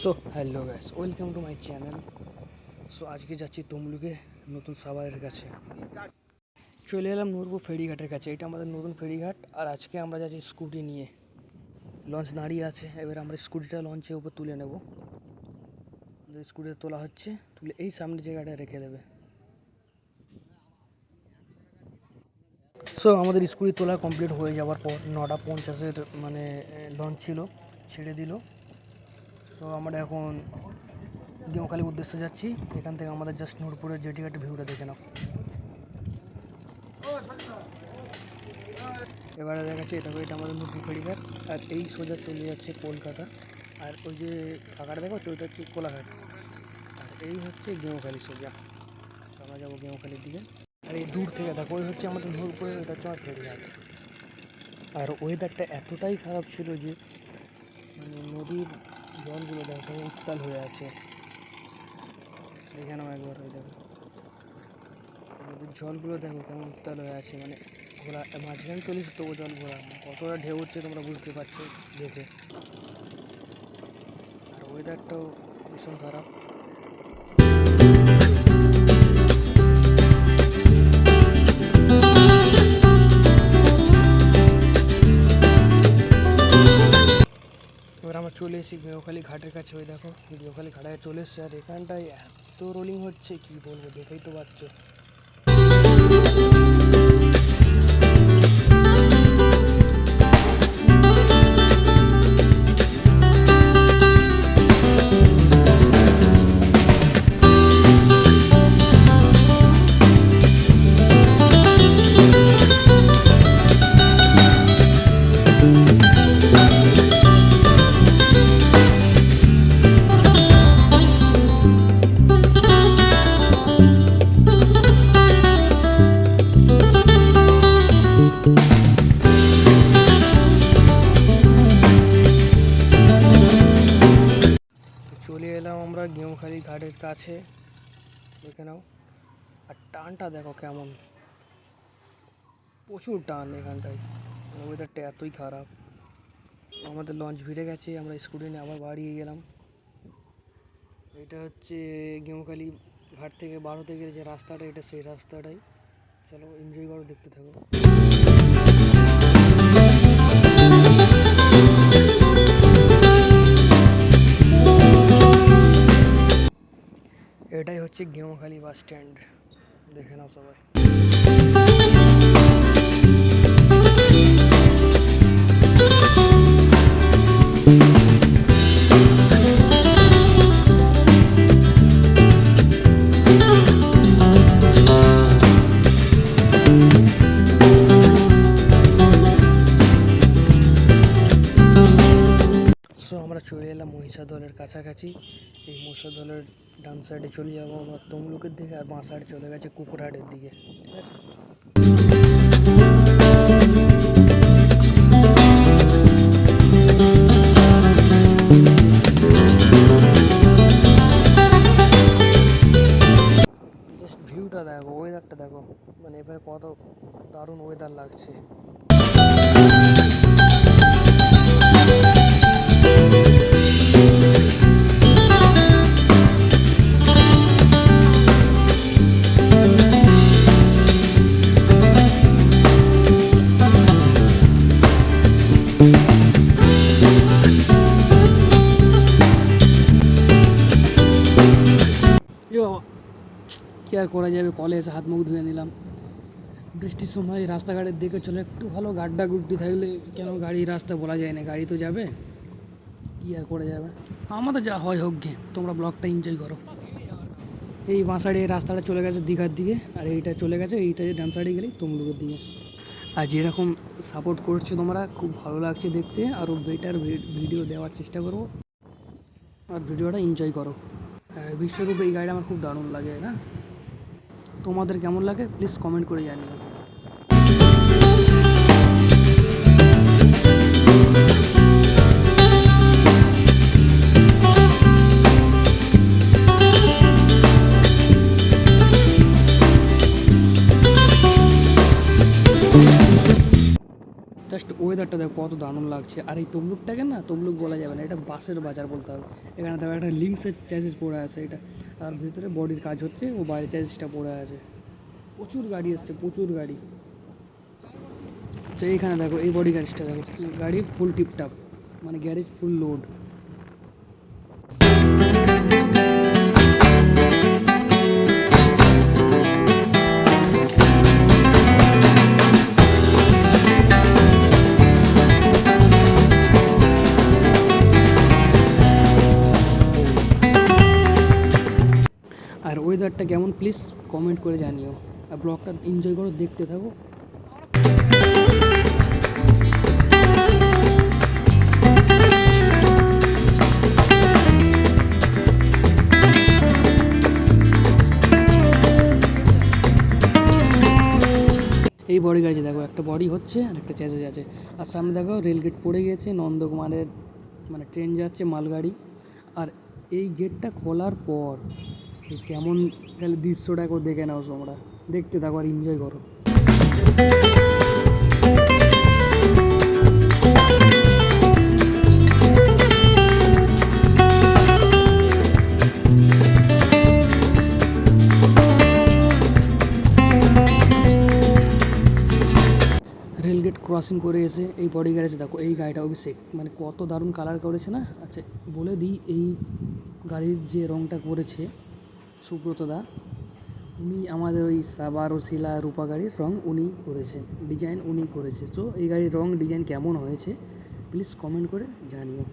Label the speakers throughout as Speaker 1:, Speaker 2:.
Speaker 1: So hello guys, welcome to my channel. So আজকে যাচ্ছি তমলুকে নতুন সাভারের কাছে। চলে এলাম নূরপুর ফেরিঘাটের কাছে। এটা আমাদের নতুন ফেরিঘাট। আর আজকে আমরা যাচ্ছি স্কুটি নিয়ে। লঞ্চ দাঁড়িয়ে আছে, এবার আমরা স্কুটিটা লঞ্চের উপর তুলে নেব। স্কুটিটা তোলা হচ্ছে, তুলে এই সামনে জায়গাটায় রেখে দেবে। সো আমাদের স্কুটি তোলা কমপ্লিট হয়ে যাওয়ার পর 9:50 মানে লঞ্চ ছিল, ছেড়ে দিল। তো আমরা এখন গেঁওখালির উদ্দেশ্যে যাচ্ছি। এখান থেকে আমাদের জাস্ট নূরপুরের জেটিঘাটের ভিউটা দেখে নাও। এবারে দেখাচ্ছি এটা আমাদের নূরপুর ফেরিঘাট। আর এই সোজা চলে যাচ্ছে কলকাতা। আর ওই যে ফাঁকাটা দেখো ওইটা হচ্ছে কোলাঘাট। আর এই হচ্ছে গেঁওখালি সোজা। আমরা যাবো গেঁওখালির দিকে। আর এই দূর থেকে দেখো ওই হচ্ছে আমাদের নূরপুরের, ওইটা হচ্ছে আমার ফেরিঘাট। আর ওয়েদারটা এতটাই খারাপ ছিল যে মানে নদীর জলগুলো দেখো উত্তাল হয়ে আছে। দেখে নাও একবার, ওই দেখো নদীর জলগুলো দেখো কেমন উত্তাল হয়ে আছে। মানে ঘোরা মাঝখানে চলেছে তবু জল ঘোরা, কতটা ঢেউ হচ্ছে তোমরা বুঝতে পারছো দেখে। আর ওয়েদারটাও ভীষণ খারাপ। এবার আমরা চলে এসেছি গেঁওখালি ঘাটের কাছে। ওই দেখো গেঁওখালি ঘাটায় চলে এসছে। আর এখানটায় এত রোলিং হচ্ছে কি বলবো, দেখেই তো পাচ্ছ। চলে এলাম আমরা গেঁওখালি ঘাটের কাছে, দেখে নাও। আর টানটা দেখো কেমন, প্রচুর টান এখানটায়। ওয়েদারটা এতই খারাপ। আমাদের লঞ্চ ভিড়ে গেছে, আমরা স্কুটি নিয়ে আবার বাড়িয়ে গেলাম। এটা হচ্ছে গেঁওখালি ঘাট থেকে 12 থেকে যে রাস্তাটা, এটা সেই রাস্তাটাই। চলো এনজয় করো, দেখতে থাকো। এটাই হচ্ছে গেঁওখালি বাস স্ট্যান্ড, দেখে নাও সবাই। সো আমরা চলে এলাম মহিষাদলের কাছাকাছি। এই মহিষাদলের ডান সাইডে চলে যাবো আমরা তমলুকের দিকে, আর বাঁ সাইডে চলে গেছে কুকুরহাটের দিকে। ঠিক আছে, জাস্ট ভিউটা দেখো, ওয়েদারটা দেখো, মানে এবারে কত দারুণ ওয়েদার লাগছে। কি আর করা যাবে, কলেজ হাত মুখ ধুয়ে নিলাম। বৃষ্টির সময় রাস্তাঘাটের দিকে চলে একটু ভালো, গাড্ডা গুড্ডি থাকলে কেন গাড়ি রাস্তা বলা যায় না, গাড়ি তো যাবে, কি আর করা যাবে। আমাদের যা হয় হোক গে, তোমরা ব্লগটা এনজয় করো। এই বাঁ সাইডে এই রাস্তাটা চলে গেছে দীঘার দিকে, আর এইটা চলে গেছে, এইটা ডান সাইডে গেলেই তমলুকের দিকে। আর যেরকম সাপোর্ট করছো তোমরা, খুব ভালো লাগছে দেখতে। আরও বেটার ভিডিও দেওয়ার চেষ্টা করবো, আর ভিডিওটা এনজয় করো। আর বিশ্বরূপ এই গাড়িটা আমার খুব দারুণ লাগে না, তোমাদের কেমন লাগে প্লিজ কমেন্ট করে জানিও। জাস্ট ওয়েদারটা দেখো কত দারুণ লাগছে। আর এই তমলুকটাকে না তমলুক বলা যাবে না, এটা বাসের বাজার বলতে হবে। এখানে দেখো একটা লিঙ্কসের চ্যাসিস পড়ে আছে, এটা আর ভিতরে বডির কাজ হচ্ছে, ও বাইরে চ্যাসিসটা পড়ে আছে। প্রচুর গাড়ি এসছে, প্রচুর গাড়ি। আচ্ছা এইখানে দেখো এই বডি গ্যারেজটা দেখো, গাড়ি ফুল টিপটাপ, মানে গ্যারেজ ফুল লোড। আর ওয়েদারটা কেমন প্লিজ কমেন্ট করে জানিও, আর ব্লগটা এনজয় করো, দেখতে থাকো। এই বডি গাড়ি দেখো, একটা বডি হচ্ছে আর একটা চ্যাসেজ আছে। আর সামনে দেখো রেলগেট পড়ে গিয়েছে, নন্দকুমারের মানে ট্রেন যাচ্ছে মালগাড়ি। আর এই গেটটা খোলার পর এই কেমন গেলে দৃশ্যটাকেও দেখে নাও তোমরা, দেখতে থাকো আর এনজয় করো। রেলগেট ক্রসিং করে এসে এই বডি গ্যারেজ দেখো, এই গাড়িটা অভিষেক, মানে কত দারুণ কালার করেছে না। আচ্ছা বলে দিই, এই গাড়ির যে রঙটা করেছে সুব্রত দা, উনি আমাদের ওই সাবার ও শিলা রূপা গাড়ির রঙ উনি করেছে, ডিজাইন উনি করেছে। তো এই গাড়ির রঙ ডিজাইন কেমন হয়েছে প্লিজ কমেন্ট করে জানিও।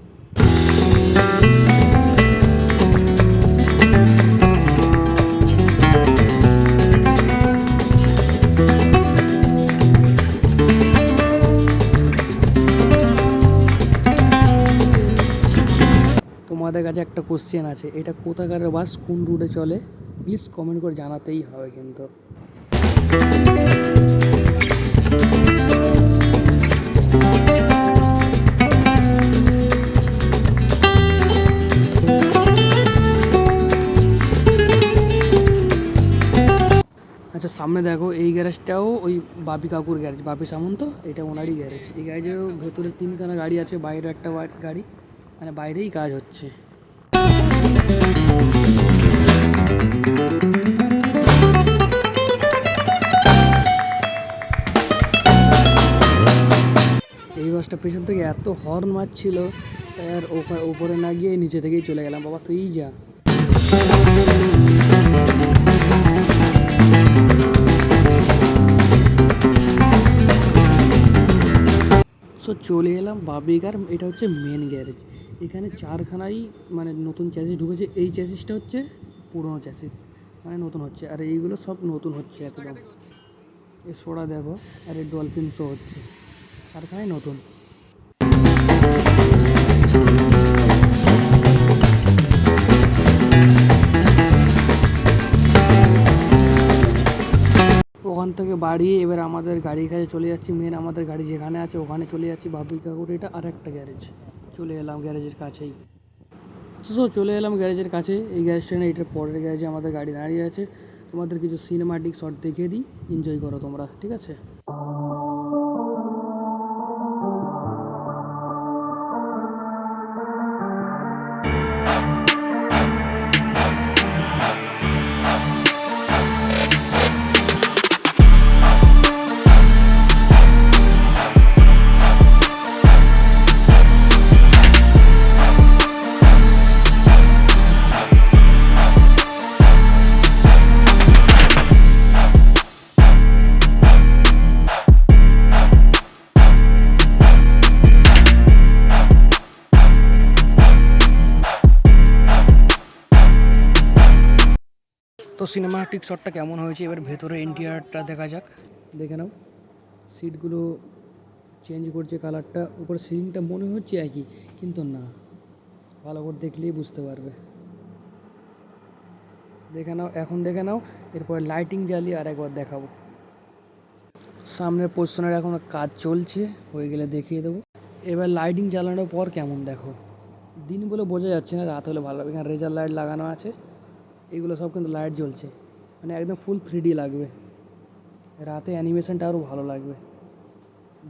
Speaker 1: তোমাদের কাছে একটা কোশ্চেন আছে, এটা কোথাকার বাস, কোন রুটে চলে, প্লিজ কমেন্ট করে জানাতেই হবে কিন্তু। আচ্ছা সামনে দেখো এই গ্যারেজটাও ওই বাপি কাকুর গ্যারেজ, বাপি সামন্ত, এটা ওনারই গ্যারেজ। এই গ্যারেজের ভেতরে তিনখানা গাড়ি আছে, বাইরে একটা গাড়ি, মানে বাইরেই কাজ হচ্ছে। এই বাসটা পেছন থেকে এত হর্ন মারছিল, তাই আর ওপরে না গিয়ে নিচে থেকেই চলে গেলাম। বাবা তুই যা। সো চলে এলাম বাবিকার, এটা হচ্ছে মেন গ্যারেজ। এখানে চারখানাই মানে নতুন চ্যাসিস ঢুকেছে। এই চ্যাসিসটা হচ্ছে পুরনো চ্যাসিস, মানে নতুন হচ্ছে, আর এইগুলো সব নতুন হচ্ছে একদম। এ সোডা দেখো, আর এই ডলফিনসও হচ্ছে, কারখানায় নতুন। ওখান থেকে বাড়িয়ে এবার আমাদের গাড়ির কাছে চলে যাচ্ছি, মেন আমাদের গাড়ি যেখানে আছে ওখানে চলে যাচ্ছি। বাবুই কাকুর এটা আর একটা গ্যারেজ, চলে এলাম গ্যারেজের কাছেই। চলে এলাম গ্যারেজের কাছে। এই গ্যারেজটা না, এটার পরের গ্যারেজে আমাদের গাড়ি দাঁড়িয়ে আছে। তোমাদের কিছু সিনেমাটিক শট দেখিয়ে দিই, এনজয় করো তোমরা, ঠিক আছে। তো সিনেমাটিক শটটা কেমন হয়েছে, এবার ভেতরে ইন্টেরিয়রটা দেখা যাক, দেখে নাও। সিটগুলো চেঞ্জ করছে কালারটা, উপর সিলিংটা মনে হচ্ছে একই, কিন্তু না, ভালো করে দেখলেই বুঝতে পারবে। দেখে নাও, এখন দেখে নাও, এরপর লাইটিং জ্বালিয়ে আর একবার দেখাবো। সামনের পোজিশনের এখন কাজ চলছে, হয়ে গেলে দেখিয়ে দেবো। এবার লাইটিং জ্বালানোর পর কেমন দেখো, দিন বলে বোঝা যাচ্ছে না, রাত হলে ভালো হবে। এখানে রেজার লাইট লাগানো আছে, এগুলো সব কিন্তু লাইট জ্বলছে, মানে একদম ফুল 3D লাগবে। রাতে অ্যানিমেশনটা আরও ভালো লাগবে।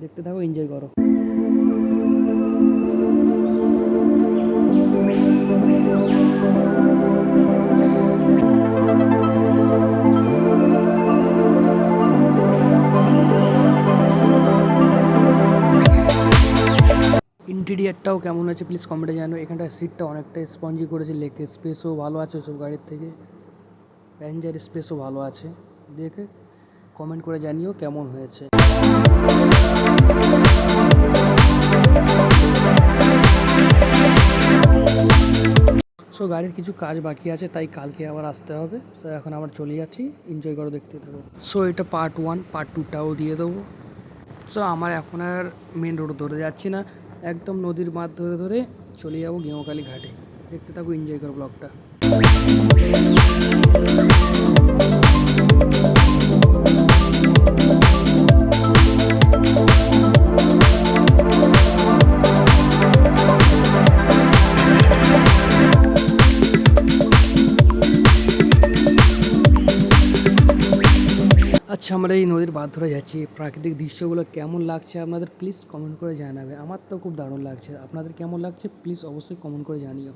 Speaker 1: দেখতে থাকো, এনজয় করো। ইন্টেরিয়ারটাও কেমন আছে প্লিজ কমেন্টে জানো। এখানটার সিটটা অনেকটা স্পঞ্জি করেছে, লেগ স্পেসও ভালো আছে ওসব গাড়ির থেকে, প্যাসেঞ্জার স্পেসও ভালো আছে। দেখে কমেন্ট করে জানিও কেমন হয়েছে। সো গাড়ির কিছু কাজ বাকি আছে, তাই কালকে আবার আসতে হবে। সো এখন আবার চলে যাচ্ছি, এনজয় করো, দেখতে থাকো। সো এটা পার্ট 1, পার্ট 2টাও দিয়ে দেবো। সো আমার এখন আর মেন রোড ধরে যাচ্ছি না, একদম নদীর মাছ ধরে ধরে চলে যাবো গেঁওকালি ঘাটে। দেখতে থাকো, এনজয় করো ব্লগটা। আচ্ছা, আমরা এই নদীর বাঁধ ধরে যাচ্ছি, প্রাকৃতিক দৃশ্যগুলো কেমন লাগছে আপনাদের প্লিজ কমেন্ট করে জানাবে। আমার তো খুব দারুণ লাগছে, আপনাদের কেমন লাগছে প্লিজ অবশ্যই কমেন্ট করে জানিও।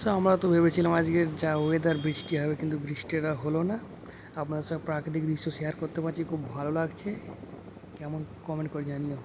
Speaker 1: সো আমরা তো ভেবেছিলাম আজকের যা ওয়েদার বৃষ্টি হবে, কিন্তু বৃষ্টিটা হলো না। আপনাদের সঙ্গে প্রাকৃতিক দৃশ্য শেয়ার করতে পারছি, খুব ভালো লাগছে। কেমন কমেন্ট করে জানিও।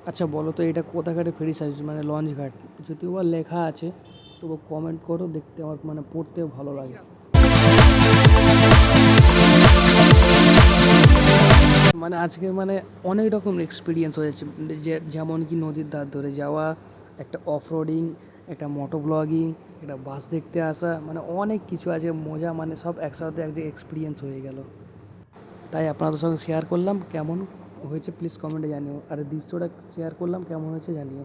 Speaker 1: আচ্ছা বলো তো, এটা কোথাকারে ফেরি সার্ভিস মানে লঞ্চ ঘাট, যদিও বা লেখা আছে, তবু কমেন্ট করো, দেখতে আমার মানে পড়তেও ভালো লাগে। মানে আজকের মানে অনেক রকম এক্সপিরিয়েন্স হয়েছে, যেমন কি নদীর ধার ধরে যাওয়া, একটা অফ রোডিং, একটা মোটো ব্লগিং, একটা বাস দেখতে আসা, মানে অনেক কিছু আছে মজা, মানে সব একসাথে এক যে এক্সপিরিয়েন্স হয়ে গেল। তাই আপনাদের সঙ্গে শেয়ার করলাম, কেমন হয়েছে প্লিজ কমেন্টে জানিও। আর দৃশ্যটা শেয়ার করলাম, কেমন হয়েছে জানিও।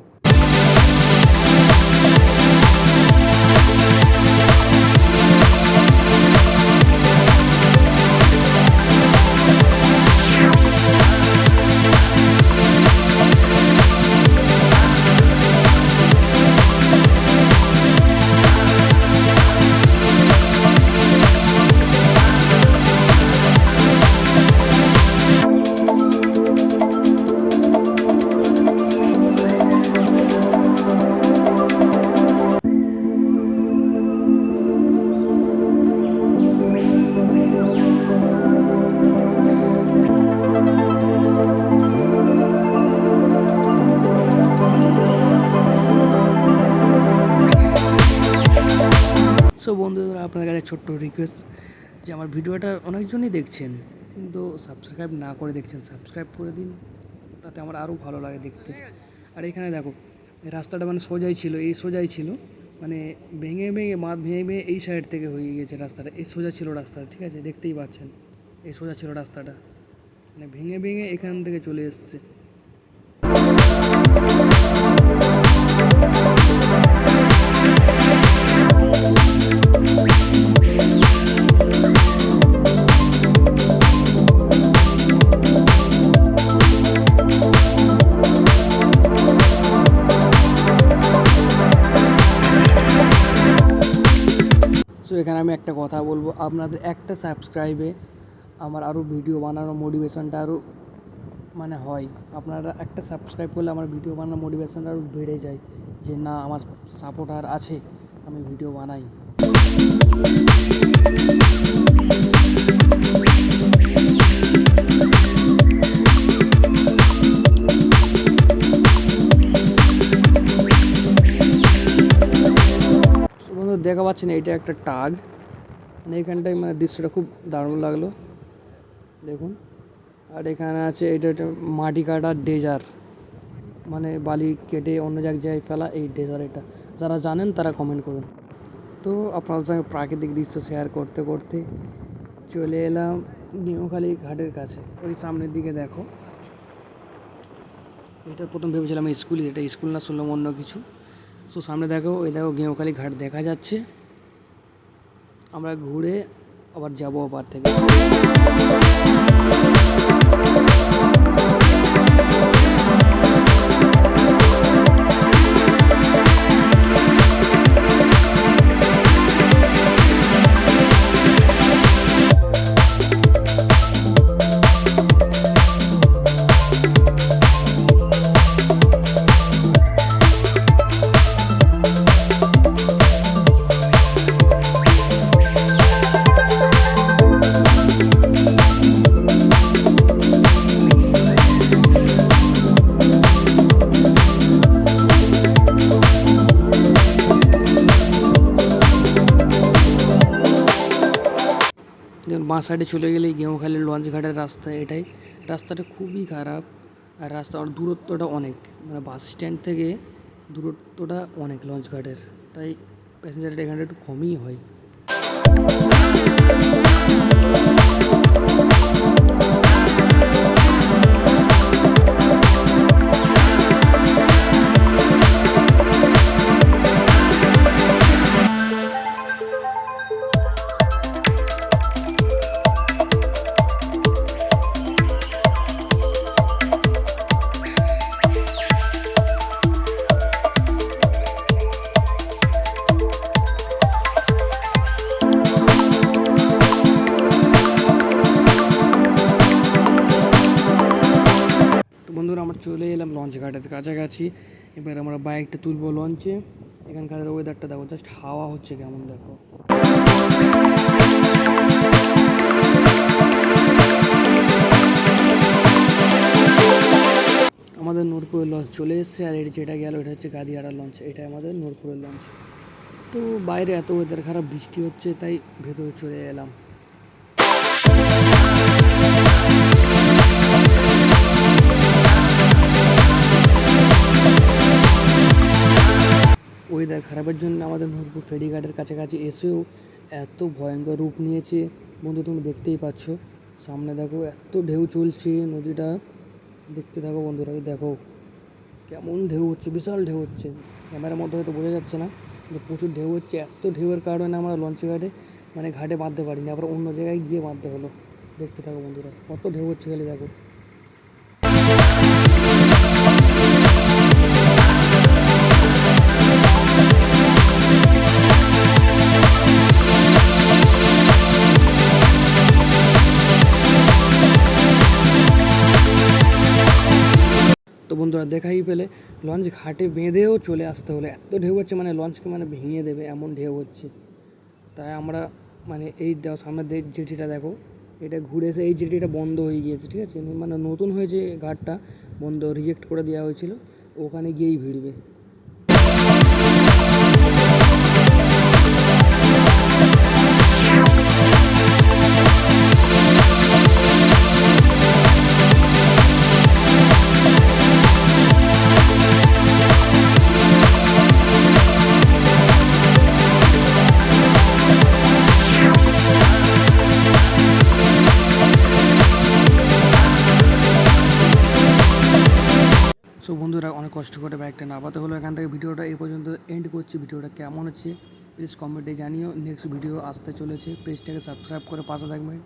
Speaker 1: আপনাদের কাছে ছোট্ট রিকোয়েস্ট যে আমার ভিডিওটা অনেকজনই দেখছেন কিন্তু সাবস্ক্রাইব না করে দেখছেন, সাবস্ক্রাইব করে দিন, তাতে আমার আরও ভালো লাগে দেখতে। আর এখানে দেখো এই রাস্তাটা মানে সোজাই ছিল, এই সোজাই ছিল, মানে ভেঙে ভেঙে বাঁধ ভেঙে ভেঙে এই সাইড থেকে হয়ে গিয়েছে রাস্তাটা। এই সোজা ছিল রাস্তাটা, ঠিক আছে, দেখতেই পাচ্ছেন এই সোজা ছিল রাস্তাটা, মানে ভেঙে ভেঙে এখান থেকে চলে এসছে। সো এখানে আমি একটা কথা বলবো, আপনাদের একটা সাবস্ক্রাইবে আমার আরও ভিডিও বানানোর মোটিভেশনটা আরও মানে হয়। আপনারা একটা সাবস্ক্রাইব করলে আমার ভিডিও বানানোর মোটিভেশনটা আরও বেড়ে যায়, যে না আমার সাপোর্টার আছে, আমি ভিডিও বানাই। বন্ধু দেখা পাচ্ছেন এটা একটা টাগ, মানে এখানটায় মানে দৃশ্যটা খুব দারুণ লাগলো দেখুন। আর এখানে আছে এটা একটা মাটি কাটার ডেজার, মানে বালি কেটে অন্য জায়গায় ফেলা এই ডেজার। এটা যারা জানেন তারা কমেন্ট করুন। তো আপনাদের সঙ্গে প্রাকৃতিক দৃশ্য শেয়ার করতে করতে চলে এলাম গেঁওখালি ঘাটের কাছে। ওই সামনের দিকে দেখো, এটা প্রথম ভেবেছিলাম স্কুলই, এটা স্কুল না শুনলাম অন্য কিছু। সো সামনে দেখো, ওই দেখো গেঁওখালি ঘাট দেখা যাচ্ছে। আমরা ঘুরে আবার যাবো ওপার থেকে। বাঁ সাইডে চলে গেলেই গেঁওখালির লঞ্চ ঘাটের রাস্তা। এটাই রাস্তাটা খুবই খারাপ, আর রাস্তার দূরত্বটা অনেক, মানে বাস স্ট্যান্ড থেকে দূরত্বটা অনেক লঞ্চ ঘাটের, তাই প্যাসেঞ্জারটা এখানে একটু কমই হয়। বন্ধুরা আমরা চলে এলাম লঞ্চ ঘাটের কাছাকাছি। এবার আমরা বাইকটা তুলবো লঞ্চে। এখানকার ওয়েদারটা দেখো, জাস্ট হাওয়া হচ্ছে কেমন দেখো। আমাদের নূরপুরের লঞ্চ চলে এসছে, আর এর যেটা গেল এটা হচ্ছে গাদিয়াড়ার লঞ্চ, এটা আমাদের নূরপুরের লঞ্চ। তো বাইরে এত ওয়েদার খারাপ, বৃষ্টি হচ্ছে, তাই ভেতরে চলে এলাম। ওয়েদার খারাপের জন্য আমাদের নূরপুর ফেরিঘাটের কাছাকাছি এসেও এত ভয়ঙ্কর রূপ নিয়েছে বন্ধু, তুমি দেখতেই পাচ্ছ। সামনে দেখো এত ঢেউ চলছে, নদীটা দেখতে থাকো বন্ধুরা। দেখো কেমন ঢেউ হচ্ছে, বিশাল ঢেউ হচ্ছে। ক্যামেরার মধ্যে হয়তো বোঝা যাচ্ছে না, কিন্তু প্রচুর ঢেউ হচ্ছে। এত ঢেউয়ের কারণে আমরা লঞ্চ ঘাটে মানে ঘাটে বাঁধতে পারিনি, আবার অন্য জায়গায় গিয়ে বাঁধতে হলো। দেখতে থাকো বন্ধুরা, কত ঢেউ হচ্ছে খালি দেখো। তো বন্ধুরা দেখাই পেলে লঞ্চ ঘাটে বেঁধেও চলে আসতে হলো, এত ঢেউ হচ্ছে, মানে লঞ্চকে মানে ভেঙে দেবে এমন ঢেউ হচ্ছে। তাই আমরা মানে এই সামনে জেটিটা দেখো, এটা ঘুরে এসে এই জেটিটা বন্ধ হয়ে গিয়েছে, ঠিক আছে, মানে নতুন হয়েছে ঘাটটা, বন্ধ রিজেক্ট করে দেওয়া হয়েছিল, ওখানে গিয়েই ভিড়বে। সো বন্ধুরা, অনেক কষ্ট করে বাইকটা নামাতে হলো। এখান থেকে ভিডিওটা এই পর্যন্ত এন্ড করছি। ভিডিওটা কেমন হচ্ছে প্লিজ কমেন্টে জানিও। নেক্সট ভিডিও আসতে চলেছে, পেজটাকে সাবস্ক্রাইব করে পাশে থাকবেন।